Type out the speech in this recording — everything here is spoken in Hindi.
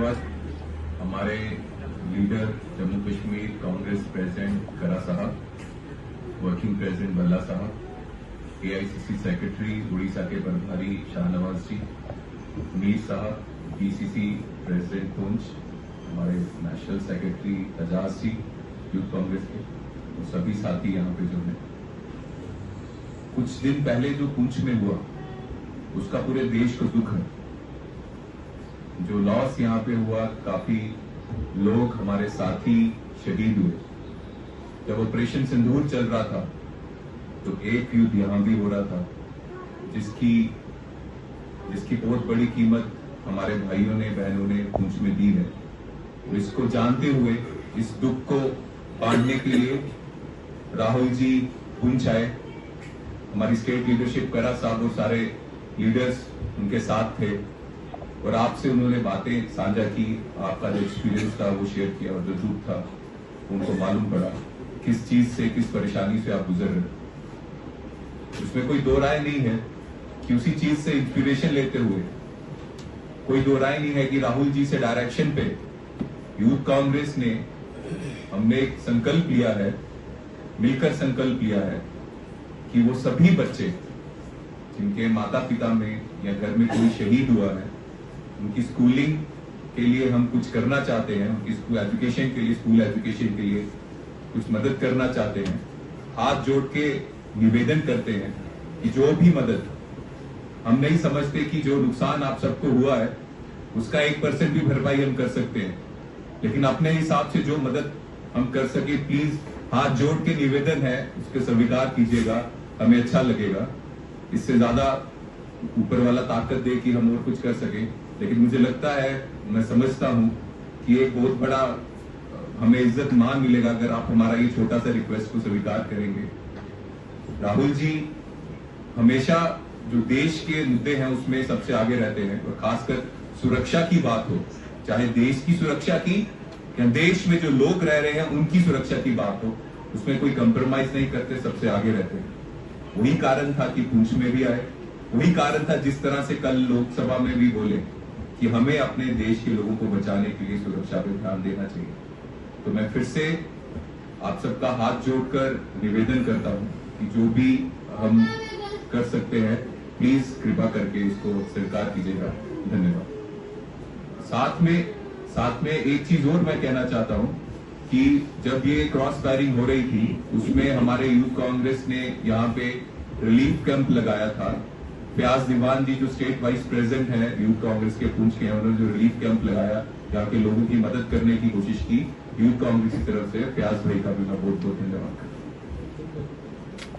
धन्यवाद। हमारे लीडर जम्मू कश्मीर कांग्रेस प्रेसिडेंट खरा साहब, वर्किंग प्रेसिडेंट बल्ला साहब, एआईसीसी सेक्रेटरी उड़ीसा के प्रभारी शाहनवाज जी, मीर साहब, पीसीसी प्रेसिडेंट पुंछ, हमारे नेशनल सेक्रेटरी एजाज जी यूथ कांग्रेस के, और सभी साथी यहाँ पे जो हैं। कुछ दिन पहले जो पुंछ में हुआ उसका पूरे देश को दुख है। जो लॉस यहाँ पे हुआ, काफी लोग हमारे साथी शहीद हुए। जब ऑपरेशन सिंदूर चल रहा था तो एक युद्ध यहां भी हो रहा था जिसकी बहुत बड़ी कीमत हमारे भाइयों ने बहनों ने पुंछ में दी है। तो इसको जानते हुए इस दुख को बांटने के लिए राहुल जी पुंछ आए। हमारी स्टेट लीडरशिप करा साहब और सारे लीडर्स उनके साथ थे और आपसे उन्होंने बातें साझा की। आपका जो एक्सपीरियंस था वो शेयर किया और जो दुख था उनको मालूम पड़ा किस चीज से, किस परेशानी से आप गुजर रहे। उसमें कोई दो राय नहीं है कि उसी चीज से इंस्पिरेशन लेते हुए कोई दो राय नहीं है कि राहुल जी से डायरेक्शन पे यूथ कांग्रेस ने हमने एक संकल्प लिया है, मिलकर संकल्प लिया है कि वो सभी बच्चे जिनके माता पिता में या घर में कोई शहीद हुआ है, उनकी स्कूलिंग के लिए हम कुछ करना चाहते हैं, उनकी स्कूल एजुकेशन के लिए, स्कूल एजुकेशन के लिए कुछ मदद करना चाहते हैं। हाथ जोड़ के निवेदन करते हैं कि जो भी मदद, हम नहीं समझते कि जो नुकसान आप सबको हुआ है उसका 1% भी भरपाई हम कर सकते हैं, लेकिन अपने हिसाब से जो मदद हम कर सके प्लीज हाथ जोड़ के निवेदन है उसके स्वीकार कीजिएगा, हमें अच्छा लगेगा। इससे ज्यादा ऊपर वाला ताकत दे कि हम और कुछ कर सके, लेकिन मुझे लगता है, मैं समझता हूं कि एक बहुत बड़ा हमें इज्जत मान मिलेगा अगर आप हमारा ये छोटा सा रिक्वेस्ट को स्वीकार करेंगे। राहुल जी हमेशा जो देश के मुद्दे हैं उसमें सबसे आगे रहते हैं और खासकर सुरक्षा की बात हो, चाहे देश की सुरक्षा की या देश में जो लोग रह रहे हैं उनकी सुरक्षा की बात हो, उसमें कोई कंप्रोमाइज नहीं करते, सबसे आगे रहते हैं। वही कारण था कि पुंछ में भी आए, वही कारण था जिस तरह से कल लोकसभा में भी बोले कि हमें अपने देश के लोगों को बचाने के लिए सुरक्षा पर ध्यान देना चाहिए। तो मैं फिर से आप सबका हाथ जोड़कर निवेदन करता हूं कि जो भी हम कर सकते हैं प्लीज कृपा करके इसको स्वीकार कीजिएगा। धन्यवाद। साथ में एक चीज और मैं कहना चाहता हूं कि जब ये क्रॉस फायरिंग हो रही थी उसमें हमारे यूथ कांग्रेस ने यहाँ पे रिलीफ कैंप लगाया था। प्याज दीवान जी जो स्टेट वाइस प्रेसिडेंट हैं यूथ कांग्रेस के पुंछ के, उन्होंने जो रिलीफ कैंप लगाया, यहाँ के लोगों की मदद करने की कोशिश की यूथ कांग्रेस की तरफ से, प्याज भाई का भी मैं बहुत बहुत